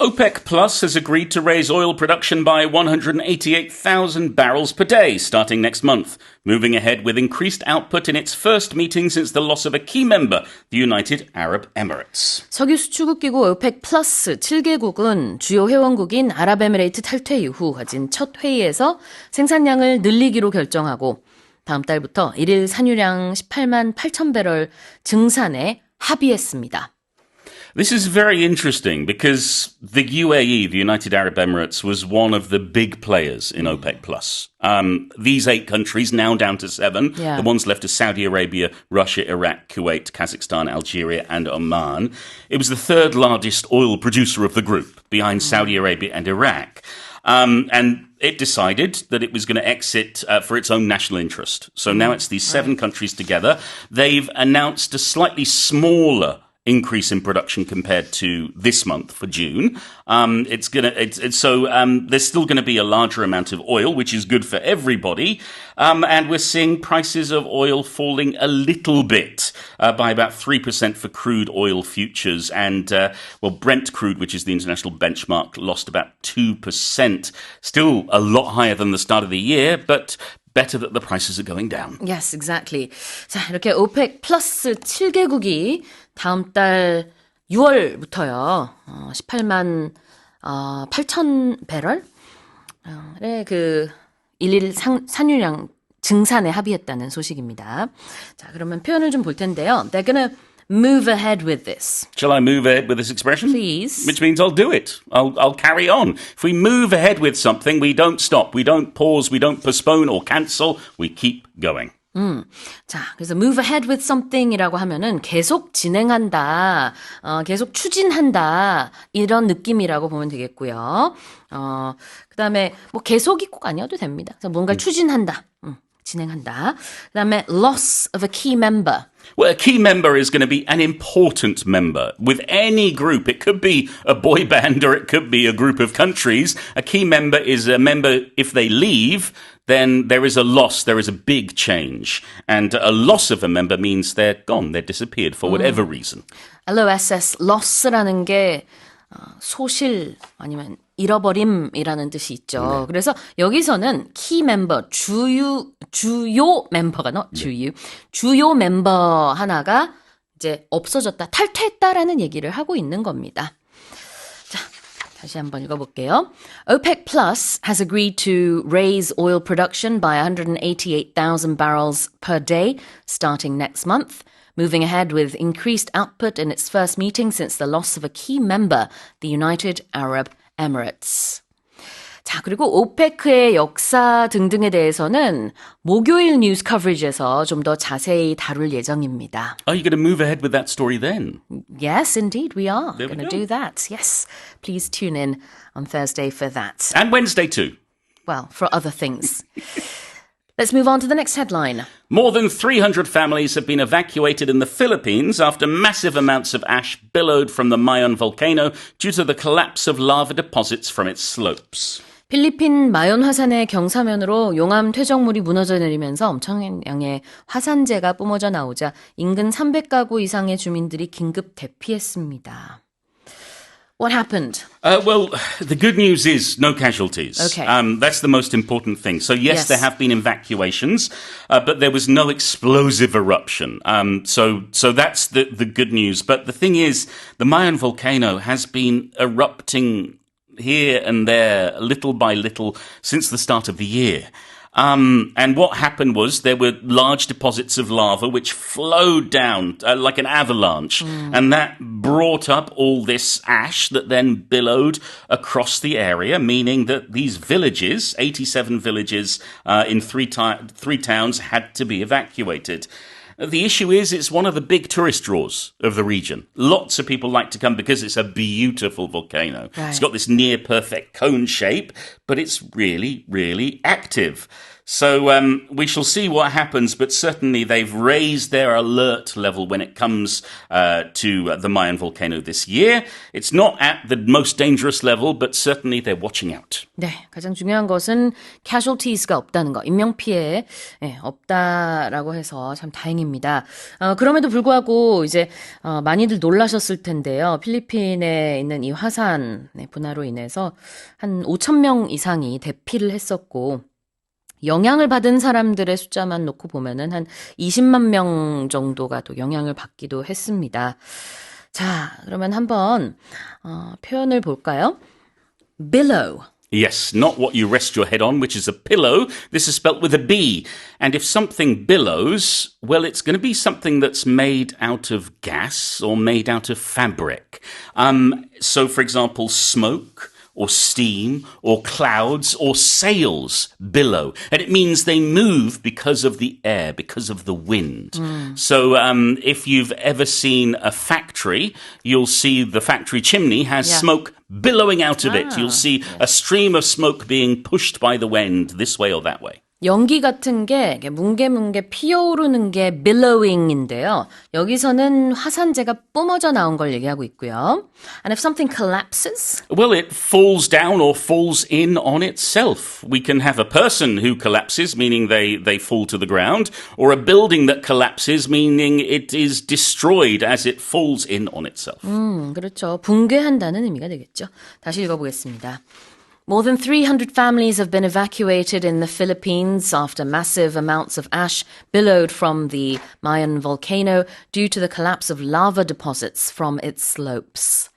OPEC Plus has agreed to raise oil production by 188,000 barrels per day starting next month, moving ahead with increased output in its first meeting since the loss of a key member, the United Arab Emirates. 석유 수출국기구 OPEC 플러스 7개국은 주요 회원국인 아랍에미레이트 탈퇴 이후 가진 첫 회의에서 생산량을 늘리기로 결정하고 다음 달부터 1일 산유량 18만 8천 배럴 증산에 합의했습니다. This is very interesting because the UAE, the United Arab Emirates, was one of the big players in OPEC+. These 8 countries, now down to 7. Yeah. The ones left are Saudi Arabia, Russia, Iraq, Kuwait, Kazakhstan, Algeria, and Oman. It was the third largest oil producer of the group, behind Saudi Arabia and Iraq. And it decided that it was going to exit for its own national interest. So now it's these 7 countries together. They've announced a slightly smaller increase in production compared to this month for June. There's still going to be a larger amount of oil, which is good for everybody. And we're seeing prices of oil falling a little bit by about 3% for crude oil futures. And, Brent crude, which is the international benchmark, lost about 2%. Still a lot higher than the start of the year, but better that the prices are going down. Yes, exactly. 자, 이렇게 OPEC 플러스 7개국이 다음 달 6월부터요. 18만 8천 배럴의 그 일일 산유량 증산에 합의했다는 소식입니다. 자, 그러면 표현을 좀 볼 텐데요. They're gonna move ahead with this. Shall I move ahead with this expression? Please. Which means I'll do it. I'll carry on. If we move ahead with something, we don't stop. We don't pause. We don't postpone or cancel. We keep going. 자, 그래서 move ahead with something이라고 하면은 계속 진행한다, 계속 추진한다 이런 느낌이라고 보면 되겠고요. 그다음에 뭐 계속이 꼭 아니어도 됩니다. 그래서 뭔가를 추진한다, 진행한다. 그다음에 loss of a key member. Well, a key member is going to be an important member. With any group, it could be a boy band or it could be a group of countries. A key member is a member, if they leave, then there is a loss, there is a big change. And a loss of a member means they're gone, they're disappeared for whatever reason. LOSS, loss라는 게 소실 아니면 잃어버림이라는 뜻이 있죠. 네. 그래서 여기서는 key member, 주요 멤버가 주요 멤버 하나가 이제 없어졌다, 탈퇴했다라는 얘기를 하고 있는 겁니다. 자, 다시 한번 읽어볼게요. OPEC Plus has agreed to raise oil production by 188,000 barrels per day starting next month. Moving ahead with increased output in its first meeting since the loss of a key member, the United Arab Emirates. 자, 그리고 오페크의 역사 등등에 대해서는 목요일 뉴스 커버리지에서 좀 더 자세히 다룰 예정입니다. Are you going to move ahead with that story then? Yes, indeed, we are going to do that. Yes, please tune in on Thursday for that. And Wednesday too. Well, for other things. Let's move on to the next headline. More than 300 families have been evacuated in the Philippines after massive amounts of ash billowed from the Mayon volcano due to the collapse of lava deposits from its slopes. 필리핀 마yon 화산의 경사면으로 용암 퇴적물이 무너져 내리면서 엄청난 양의 화산재가 뿜어져 나오자 인근 300가구 이상의 주민들이 긴급 대피했습니다. What happened? Well, the good news is no casualties. Okay. That's the most important thing. So yes, Yes. there have been evacuations, but there was no explosive eruption. So that's the good news. But the thing is, the Mayon volcano has been erupting here and there, little by little, since the start of the year. And what happened was there were large deposits of lava which flowed down like an avalanche. And that brought up all this ash that then billowed across the area, meaning that these villages, 87 villages in three towns, had to be evacuated. The issue is it's one of the big tourist draws of the region. Lots of people like to come because it's a beautiful volcano. Right. It's got this near perfect cone shape, but it's really, really active. So we shall see what happens, but certainly they've raised their alert level when it comes to the Mayan volcano this year. It's not at the most dangerous level, but certainly they're watching out. 네, 가장 중요한 것은 casualties가 없다는 거, 인명피해 없다라고 해서 참 다행입니다. 그럼에도 불구하고 이제 많이들 놀라셨을 텐데요. 필리핀에 있는 이 화산 분화로 인해서 한 5천 명 이상이 대피를 했었고 영향을 받은 사람들의 숫자만 놓고 보면은 한 20만 명 정도가 또 영향을 받기도 했습니다. 자, 그러면 한번 표현을 볼까요? Billow. Yes, not what you rest your head on, which is a pillow. This is spelt with a B. And if something billows, well, it's going to be something that's made out of gas or made out of fabric. So, for example, smoke or steam or clouds or sails billow. And it means they move because of the air, because of the wind. So if you've ever seen a factory, you'll see the factory chimney has smoke billowing out of it. You'll see a stream of smoke being pushed by the wind this way or that way. 연기 같은 게 뭉게뭉게 피어오르는 게 billowing인데요. 여기서는 화산재가 뿜어져 나온 걸 얘기하고 있고요. And if something collapses? Well, it falls down or falls in on itself. We can have a person who collapses, meaning they fall to the ground, or a building that collapses, meaning it is destroyed as it falls in on itself. 그렇죠. 붕괴한다는 의미가 되겠죠. 다시 읽어보겠습니다. More than 300 families have been evacuated in the Philippines after massive amounts of ash billowed from the Mayan volcano due to the collapse of lava deposits from its slopes.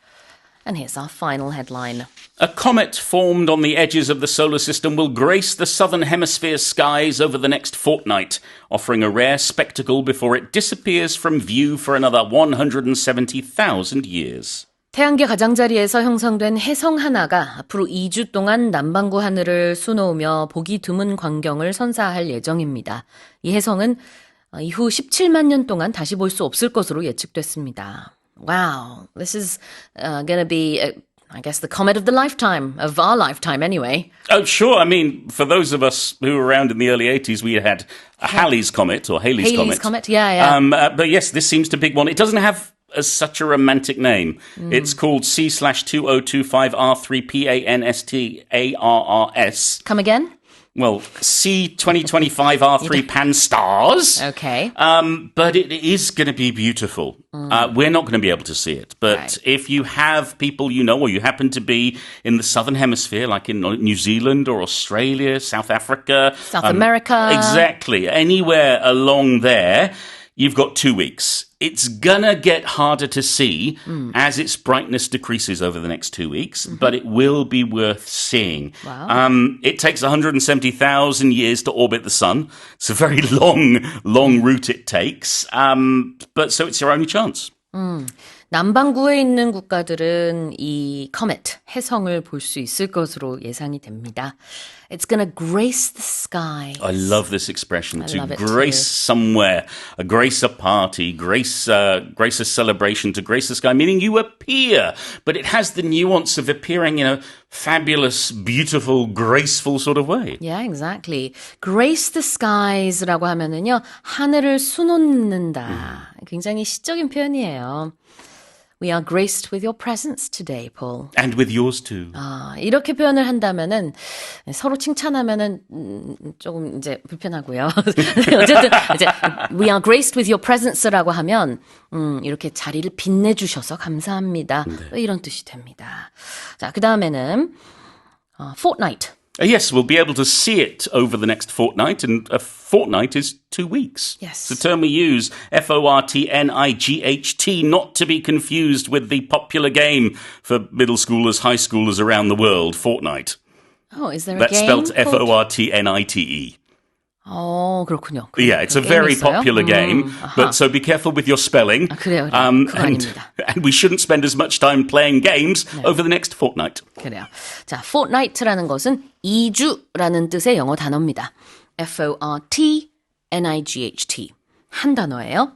And here's our final headline. A comet formed on the edges of the solar system will grace the southern hemisphere's skies over the next fortnight, offering a rare spectacle before it disappears from view for another 170,000 years. 태양계 가장자리에서 형성된 혜성 하나가 앞으로 2주 동안 남반구 하늘을 수놓으며 보기 드문 광경을 선사할 예정입니다. 이 혜성은 이후 17만 년 동안 다시 볼 수 없을 것으로 예측됐습니다. Wow, this is going to be, I guess, the comet of the lifetime, of our lifetime anyway. Oh, sure. I mean, for those of us who were around in the early 80s, we had a Halley's Comet, or Halley's Comet. Halley's Comet, yeah. But yes, this seems to be one. It doesn't have such a romantic name. It's called C/2025R3PANSTARRS. Come again? Well, C2025R3 Pan-STARRS. Okay. But it is going to be beautiful. We're not going to be able to see it. But if you have people you know, or you happen to be in the southern hemisphere, like in New Zealand or Australia, South Africa. South America. Exactly. Anywhere along there, you've got 2 weeks. It's gonna get harder to see as its brightness decreases over the next 2 weeks, but it will be worth seeing. Wow. It takes 170,000 years to orbit the sun. It's a very long route it takes. But so it's your only chance. 남반구에 있는 국가들은 이 comet, 혜성을 볼 수 있을 것으로 예상이 됩니다. It's gonna grace the skies. I love this expression. I To love it grace too. somewhere, grace a party, grace a celebration, to grace the sky, meaning you appear. But it has the nuance of appearing in a fabulous, beautiful, graceful sort of way. Yeah, exactly. Grace the skies라고 하면은요, 하늘을 수놓는다. 굉장히 시적인 표현이에요. We are graced with your presence today, Paul. And with yours too. 이렇게 표현을 한다면은 서로 칭찬하면은 조금 이제 불편하고요. 어쨌든 이제 we are graced with your presence라고 하면 이렇게 자리를 빛내주셔서 감사합니다. 이런 뜻이 됩니다. 자, 그 다음에는 fortnight. Yes, we'll be able to see it over the next fortnight, and a fortnight is 2 weeks. Yes. It's a term we use, FORTNIGHT, not to be confused with the popular game for middle schoolers, high schoolers around the world, Fortnite. Oh, is there a That's game? spelled FORTNITE. 그렇군요. Yeah, it's a 게임이 very 있어요? popular game, but so be careful with your spelling. 그래요. 그거 아닙니다. And we shouldn't spend as much time playing games over the next fortnight. 그래요. 자, fortnight라는 것은 2주라는 뜻의 영어 단어입니다. FORTNIGHT. 한 단어예요.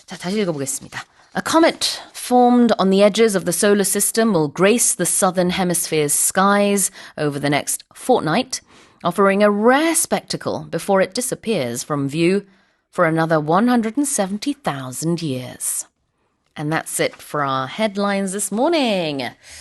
자, 다시 읽어보겠습니다. A comet formed on the edges of the solar system will grace the southern hemisphere's skies over the next fortnight, offering a rare spectacle before it disappears from view for another 170,000 years. And that's it for our headlines this morning.